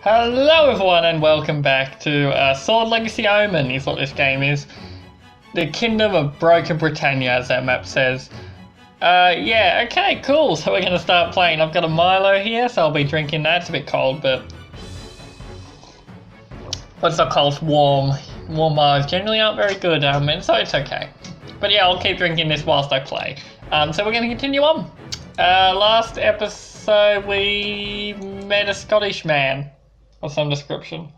Hello everyone and welcome back to Sword Legacy Omen is what this game is. The Kingdom of Broken Britannia, as that map says. Yeah, okay, cool, so we're going to start playing. I've got a Milo here, so I'll be drinking that. It's a bit cold, but... What's not cold? It's warm. Warm Milos generally aren't very good, and so it's okay. But yeah, I'll keep drinking this whilst I play. So we're going to continue on. Last episode we met a Scottish man of some description.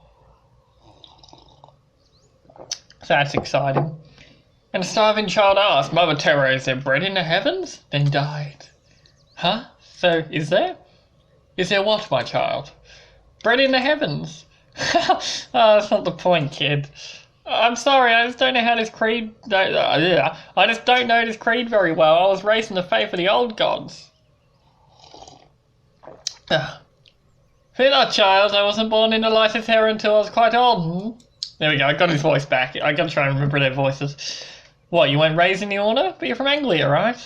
So that's exciting. And a starving child asked, Mother Terror, is there bread in the heavens? Then died. Huh? So, is there? Is there what, my child? Bread in the heavens? Oh, that's not the point, kid. I'm sorry, I just don't know how this creed... I just don't know this creed very well. I was raised in the faith of the old gods. Fear not, child. I wasn't born in the light of terror until I was quite old. There we go, I got his voice back. I gotta try and remember their voices. What, you weren't raised in the order? But you're from Anglia, right?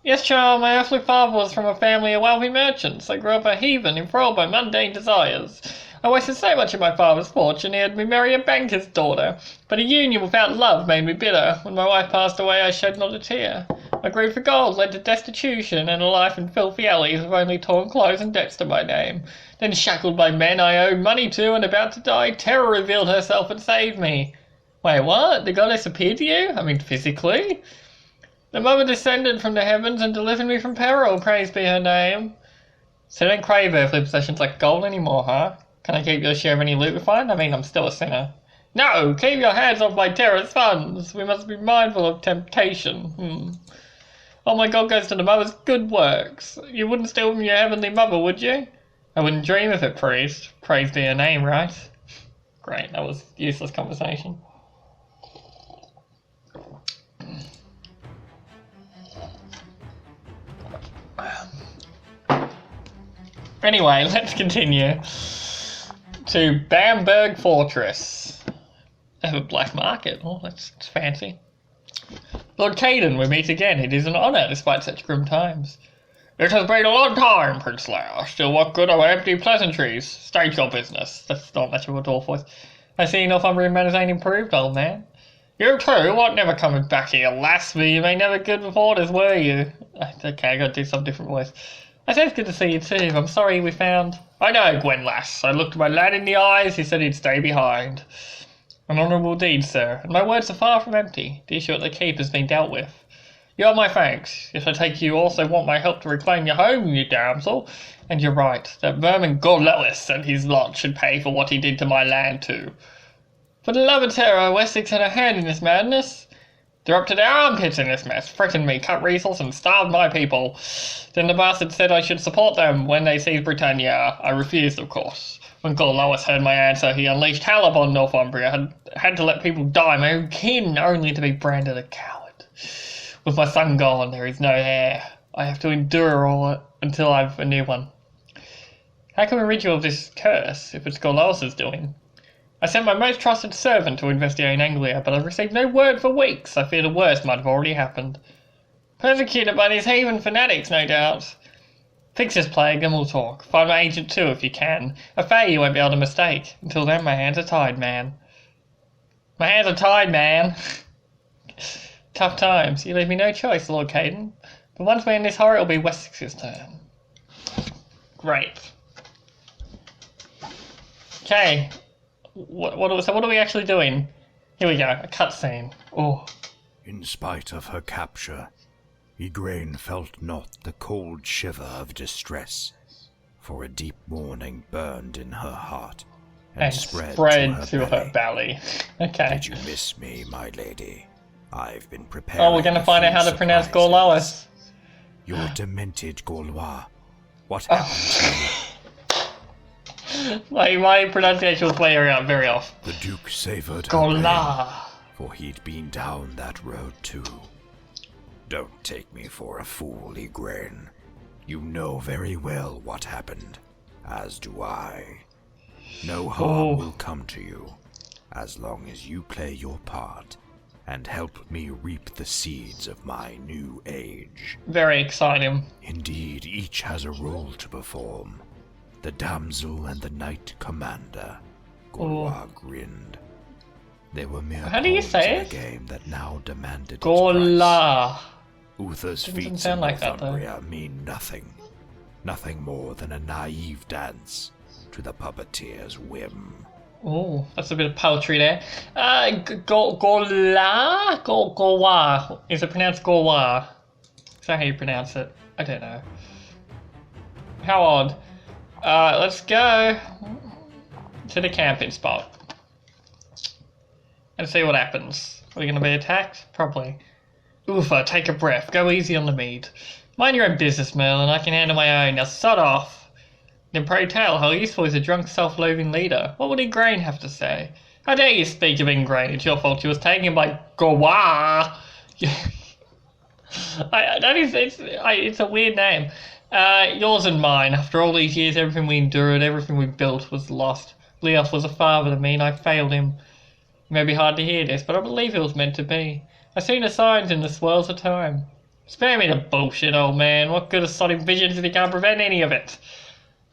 Yes, child, my earthly father was from a family of wealthy merchants. I grew up a heathen, enthralled by mundane desires. I wasted so much of my father's fortune he had me marry a banker's daughter. But a union without love made me bitter. When my wife passed away, I shed not a tear. My greed for gold led to destitution and a life in filthy alleys with only torn clothes and debts to my name. Then shackled by men I owed money to and about to die, terror revealed herself and saved me. Wait, what? The goddess appeared to you? I mean, physically? The mother descended from the heavens and delivered me from peril, praised be her name. So don't crave earthly possessions like gold anymore, huh? Can I keep your share of any loot we find? I mean, I'm still a sinner. No! Keep your hands off my terror's funds! We must be mindful of temptation. Oh, my God goes to the mother's good works. You wouldn't steal from your heavenly mother, would you? I wouldn't dream of it, priest. Praise be her name, right? Great, that was useless conversation. Anyway, let's continue to Bamberg Fortress. They have a black market. Oh, that's fancy. Lord Caden, we meet again. It is an honour, despite such grim times. It has been a long time, Prince Leia. Still, what good are empty pleasantries? State your business. That's not much of a dwarf voice. I see Northumbrian manners ain't improved, old man. You too? What, never coming back here, lass? You may never good reporters, were you? Okay, I gotta do some different voice. I said it's good to see you too. I'm sorry we found... I know, Gwen lass. I looked my lad in the eyes. He said he'd stay behind. An honourable deed, sir, and my words are far from empty. The issue at the keep has been dealt with. You have my thanks. Yes, I take you also want my help to reclaim your home, you damsel. And you're right, that vermin Gorlewis and his lot should pay for what he did to my land too. For the love of terror, Wessex had a hand in this madness. They're up to their armpits in this mess, threatened me, cut resource and starved my people. Then the bastard said I should support them when they seized Britannia. I refused, of course. When Gorlewis heard my answer, he unleashed hell upon Northumbria, had to let people die, my own kin, only to be branded a coward. With my son gone, there is no heir. I have to endure all until I've a new one. How can we rid you of this curse, if it's Gorlewis's doing? I sent my most trusted servant to investigate in Anglia, but I've received no word for weeks. I fear the worst might have already happened. Persecuted by these heathen fanatics, no doubt. Fix this plague, then we'll talk. Find my agent too, if you can. A fay you won't be able to mistake. Until then, my hands are tied, man. My hands are tied, man. Tough times. You leave me no choice, Lord Caden. But once we're in this horror, it'll be Wessex's turn. Great. Okay. So what are we actually doing? Here we go, a cutscene. Oh. In spite of her capture, Igraine felt not the cold shiver of distress, for a deep mourning burned in her heart and spread to her belly. Okay. Did you miss me, my lady? I've been preparing. Oh, we're going to find out how to pronounce Gorlewis. Your demented Gaulois. What happened to you? My pronunciation was way around, very off. The Duke savoured her Gola, pain, for he'd been down that road too. Don't take me for a fool, Igraine. You know very well what happened, as do I. No harm will come to you, as long as you play your part and help me reap the seeds of my new age. Very exciting. Indeed, each has a role to perform. The damsel and the knight commander, Gorwa grinned. They were mere How do you pawns say in a it? game that now demanded its price. Gola. Uther's Doesn't feats sound in like that, though. Northumbria mean nothing. Nothing more than a naive dance to the puppeteer's whim. Oh, that's a bit of poetry there. Gola? Gowa. Is it pronounced Gowa? Is that how you pronounce it? I don't know. How odd. Let's go to the camping spot and see what happens. Are we going to be attacked? Probably. Uther, take a breath. Go easy on the meat. Mind your own business, Merlin. I can handle my own. Now sod off. Then pray tell, how useful is a drunk, self-loathing leader? What would Ingrain have to say? How dare you speak of Ingrain? It's your fault she was taken by Gowa. It's a weird name. Yours and mine. After all these years, everything we endured, everything we built was lost. Leof was a father to me, and I failed him. It may be hard to hear this, but I believe it was meant to be. I've seen the signs in the swirls of time. Spare me the bullshit, old man. What good are sodding visions if you can't prevent any of it?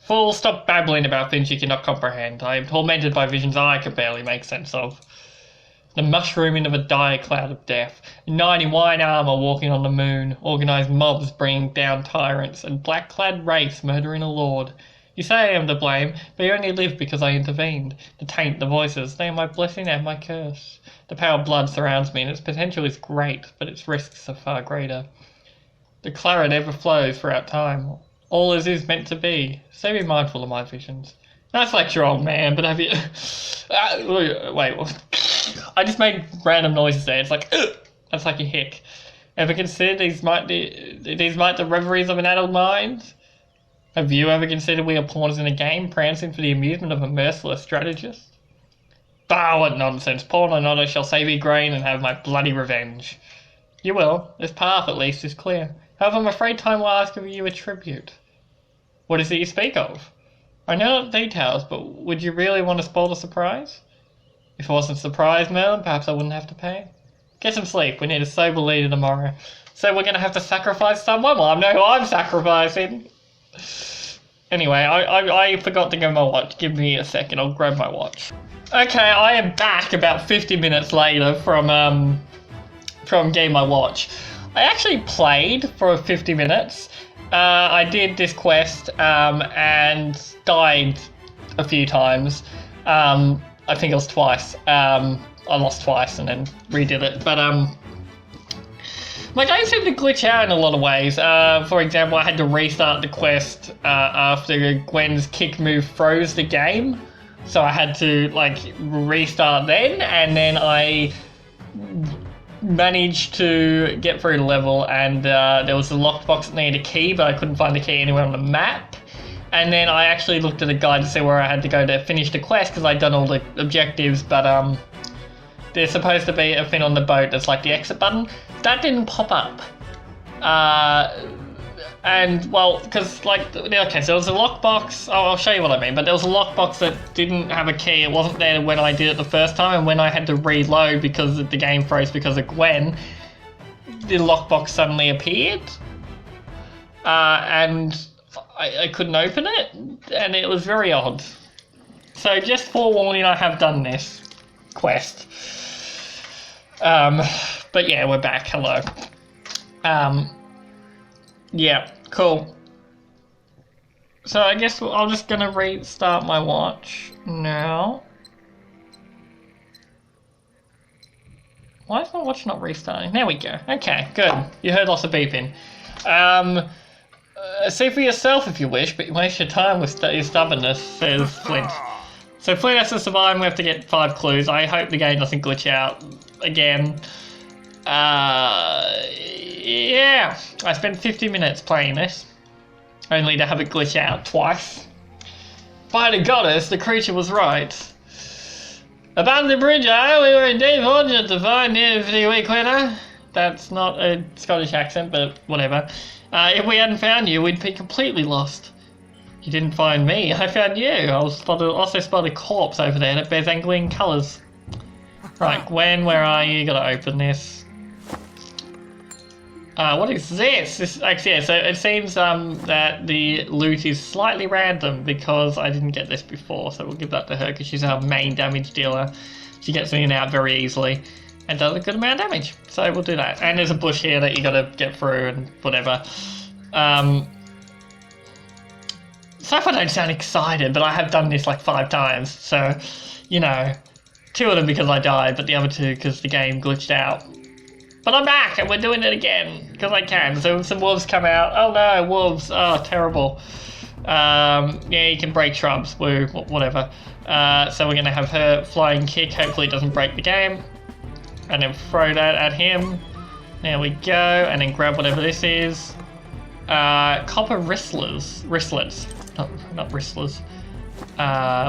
Fool, stop babbling about things you cannot comprehend. I am tormented by visions I can barely make sense of. The mushrooming of a dire cloud of death, a knight in white armour walking on the moon, organised mobs bringing down tyrants, and black-clad wraiths murdering a lord. You say I am to blame, but you only live because I intervened. The taint, the voices, they are my blessing and my curse. The power of blood surrounds me, and its potential is great, but its risks are far greater. The claret ever flows throughout time. All as is meant to be. So be mindful of my visions. Nice lecture, old man, but have you... wait, I just made random noises there. It's like, that's like a hick. Ever considered these might the reveries of an adult mind? Have you ever considered we are pawns in a game, prancing for the amusement of a merciless strategist? Bah, what nonsense. Pawn or not, I shall save Igraine and have my bloody revenge. You will. This path, at least, is clear. However, I'm afraid time will ask of you a tribute. What is it you speak of? I know not the details, but would you really want to spoil the surprise? If it wasn't a surprise, Merlin, perhaps I wouldn't have to pay. Get some sleep. We need a sober leader tomorrow. So we're going to have to sacrifice someone? Well, I know who I'm sacrificing. Anyway, I forgot to get my watch. Give me a second. I'll grab my watch. Okay, I am back about 50 minutes later from getting my watch. I actually played for 50 minutes. I did this quest and died a few times. I think it was twice. I lost twice and then redid it. But my game seemed to glitch out in a lot of ways. For example, I had to restart the quest after Gwen's kick move froze the game. So I had to restart then, and then I managed to get through the level, and there was a lockbox that needed a key, but I couldn't find the key anywhere on the map. And then I actually looked at the guide to see where I had to go to finish the quest, because I'd done all the objectives, but there's supposed to be a thing on the boat that's like the exit button. That didn't pop up. And, well, because, okay, so there was a lockbox. I'll show you what I mean, but there was a lockbox that didn't have a key. It wasn't there when I did it the first time, and when I had to reload because the game froze because of Gwen, the lockbox suddenly appeared. And I couldn't open it, and it was very odd. So, just forewarning, I have done this quest. But yeah, we're back. Hello. Yeah, cool. So I guess I'm just gonna restart my watch now. Why is my watch not restarting? There we go. Okay, good. You heard lots of beeping. See for yourself if you wish, but you waste your time with your stubbornness, says Flint. So Flint has to survive and we have to get 5 clues. I hope the game doesn't glitch out again. Yeah, I spent 50 minutes playing this, only to have it glitch out twice. By the goddess, the creature was right. About the bridge, we were indeed fortunate to find you, 50-week quitter. That's not a Scottish accent, but whatever. If we hadn't found you, we'd be completely lost. You didn't find me, I found you. I also spotted a corpse over there that bears angling colours. Right, Gwen, where are you? Gotta open this. What is this? Actually, yeah, so it seems that the loot is slightly random because I didn't get this before, so we'll give that to her because she's our main damage dealer. She gets in and out very easily and does a good amount of damage, so we'll do that. And there's a bush here that you gotta get through and whatever. So far I don't sound excited, but I have done this like 5 times, so, you know, 2 of them because I died, but the other 2 because the game glitched out. But I'm back and we're doing it again because I can. So some wolves come out. Oh no, wolves! Oh, terrible. Yeah, you can break shrubs. Woo, whatever. So we're gonna have her flying kick. Hopefully it doesn't break the game. And then throw that at him. There we go. And then grab whatever this is. Copper wristlets. Not wristlers.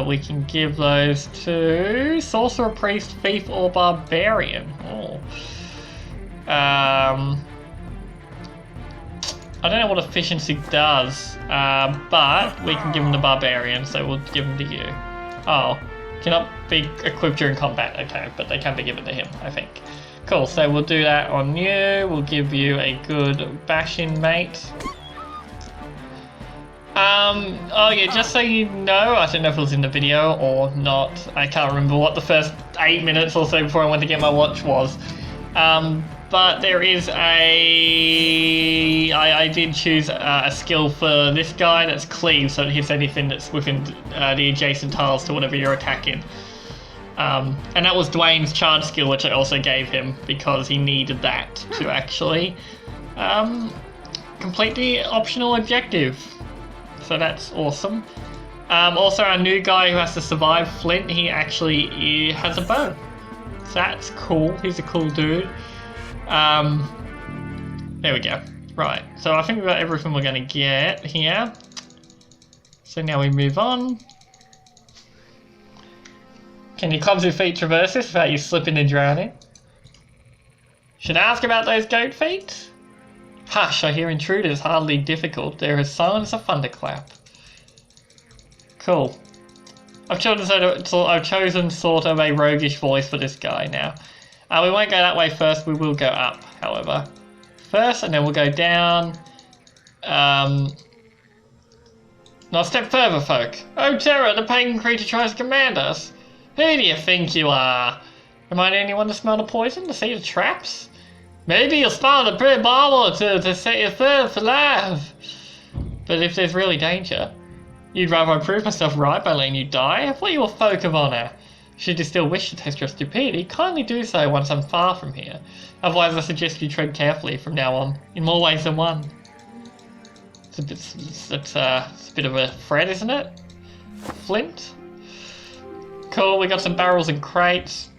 We can give those to sorcerer, priest, thief, or barbarian. Oh. I don't know what efficiency does, but we can give them the barbarian, so we'll give them to you. Oh, cannot be equipped during combat. Okay, but they can be given to him, I think. Cool, so we'll do that on you. We'll give you a good bashing, mate. Oh yeah, just so you know, I don't know if it was in the video or not. I can't remember what the first 8 minutes or so before I went to get my watch was. But there is I did choose a skill for this guy that's cleave, so it hits anything that's within the adjacent tiles to whatever you're attacking. And that was Dwayne's charge skill, which I also gave him because he needed that to actually complete the optional objective. So that's awesome. Also, our new guy who has to survive Flint, he has a bow. So that's cool. He's a cool dude. There we go. Right, so I think we've got everything we're going to get here. So now we move on. Can your clumsy feet traverse this without you slipping and drowning? Should I ask about those goat feet? Hush, I hear intruders, hardly difficult. There is silence, a thunderclap. Cool. I've chosen sort of a roguish voice for this guy now. We won't go that way first, we will go up, however. First, and then we'll go down. Now step further, folk. Oh, terror, the pagan creature tries to command us. Who do you think you are? Am I the only one to smell the poison, to see the traps? Maybe you'll spawn a pretty bottle to set your thirst alive. But if there's really danger, you'd rather I prove myself right by letting you die? I thought you were folk of honour. Should you still wish to test your stupidity, kindly do so once I'm far from here. Otherwise, I suggest you tread carefully from now on, in more ways than one. It's a bit of a threat, isn't it? Flint? Cool, we got some barrels and crates.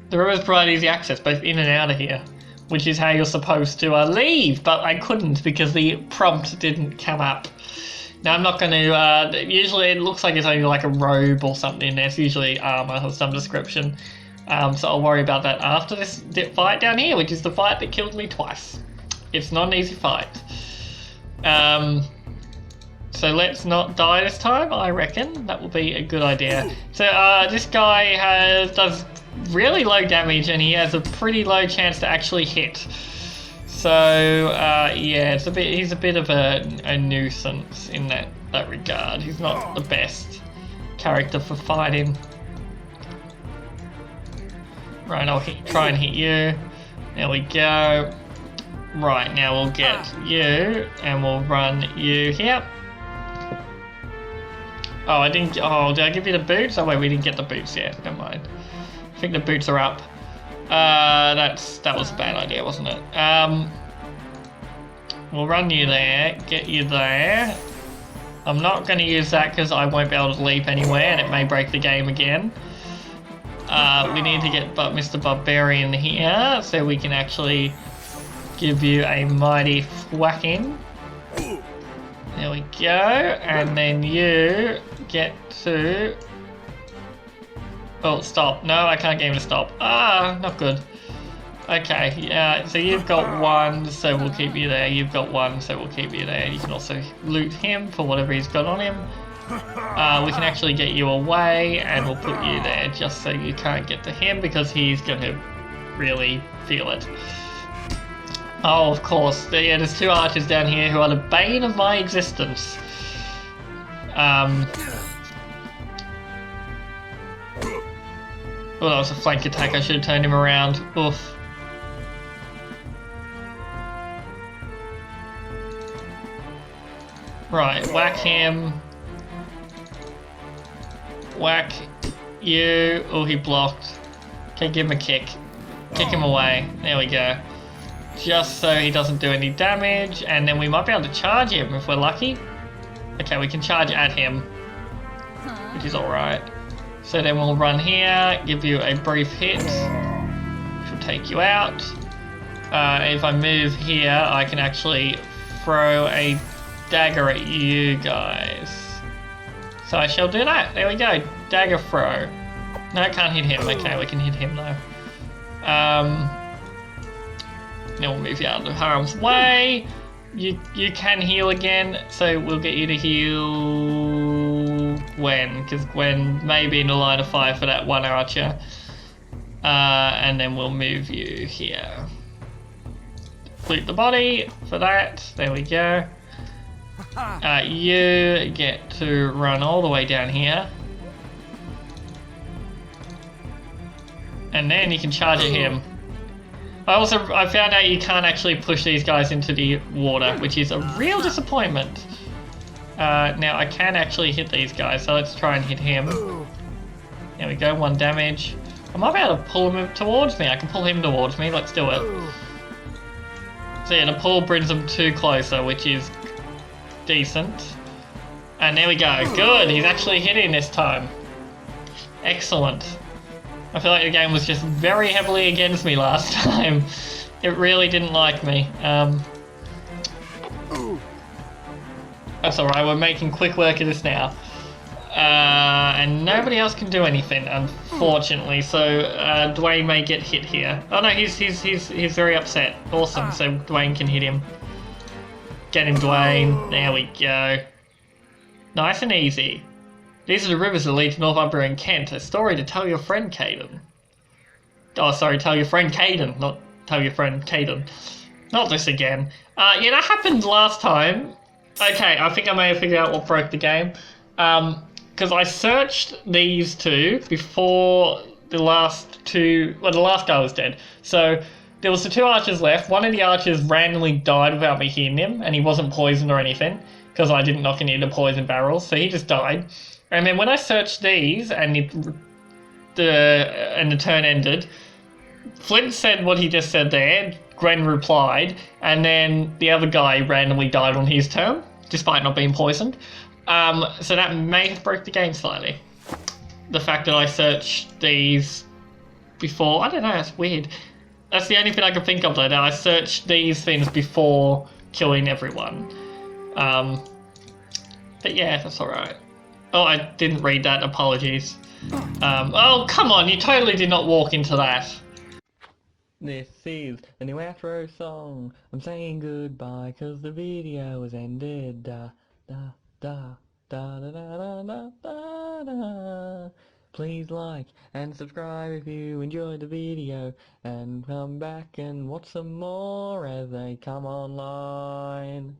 The rivers provide easy access, both in and out of here, which is how you're supposed to leave, but I couldn't because the prompt didn't come up. Now I'm not going to, usually it looks like it's only like a robe or something, there's usually armor of some description, so I'll worry about that after this fight down here, which is the fight that killed me twice. It's not an easy fight. So let's not die this time, I reckon, that will be a good idea. So this guy does really low damage and he has a pretty low chance to actually hit. So, yeah, he's a bit of a nuisance in that regard. He's not the best character for fighting. Right, I'll try and hit you. There we go. Right, now we'll get you, and we'll run you here. Oh, did I give you the boots? Oh wait, we didn't get the boots yet, never mind. I think the boots are up. That was a bad idea, wasn't it? We'll run you there, get you there. I'm not going to use that because I won't be able to leap anywhere and it may break the game again. We need to get Mr. Barbarian here so we can actually give you a mighty whacking. There we go, and then you get to... Oh, stop. No, I can't get him to stop. Not good. Okay, so you've got 1, so we'll keep you there. You've got 1, so we'll keep you there. You can also loot him for whatever he's got on him. We can actually get you away, and we'll put you there just so you can't get to him because he's going to really feel it. Oh, of course. Yeah, there's two archers down here who are the bane of my existence. Oh, that was a flank attack. I should have turned him around. Oof. Right, whack him. Whack you. Oh, he blocked. Okay, give him a kick. Kick him away. There we go. Just so he doesn't do any damage, and then we might be able to charge him if we're lucky. Okay, we can charge at him, which is alright. So then we'll run here, give you a brief hit, which will take you out. If I move here, I can actually throw a dagger at you guys. So I shall do that. There we go. Dagger throw. No, I can't hit him. Okay, we can hit him though. Then we'll move you out of harm's way. You can heal again, so we'll get you to heal Gwen, because Gwen may be in the line of fire for that one archer. And then we'll move you here. Flip the body for that. There we go. You get to run all the way down here. And then you can charge at him. I found out you can't actually push these guys into the water, which is a real disappointment. Now I can actually hit these guys, so let's try and hit him. There we go, 1 damage. I might be able to pull him towards me. I can pull him towards me. Let's do it. So yeah, the pull brings them 2 closer, which is decent. And there we go. Good. He's actually hitting this time. Excellent. I feel like the game was just very heavily against me last time. It really didn't like me. That's alright, we're making quick work of this now. And nobody else can do anything, unfortunately, so Dwayne may get hit here. Oh no, he's very upset. Awesome, so Dwayne can hit him. Get him, Dwayne. There we go. Nice and easy. These are the rivers that lead to Northumbria and Kent. A story to tell your friend Caden. Oh, sorry, tell your friend Caden, not tell your friend Caden. Not this again. Yeah, that happened last time. Okay, I think I may have figured out what broke the game. Because I searched these two before the last two... Well, the last guy was dead. So there was the 2 archers left. One of the archers randomly died without me hitting him, and he wasn't poisoned or anything, because I didn't knock any of the poison barrels, so he just died. And then when I searched these and the turn ended, Flint said what he just said there, Gwen replied, and then the other guy randomly died on his turn, despite not being poisoned. So that may have broke the game slightly. The fact that I searched these before, I don't know, that's weird. That's the only thing I can think of though, that I searched these things before killing everyone. But yeah, that's alright. Oh, I didn't read that. Apologies. Oh, come on. You totally did not walk into that. This is the new outro song. I'm saying goodbye because the video has ended. Da da da da da da da da da. Please like and subscribe if you enjoyed the video, and come back and watch some more as they come online.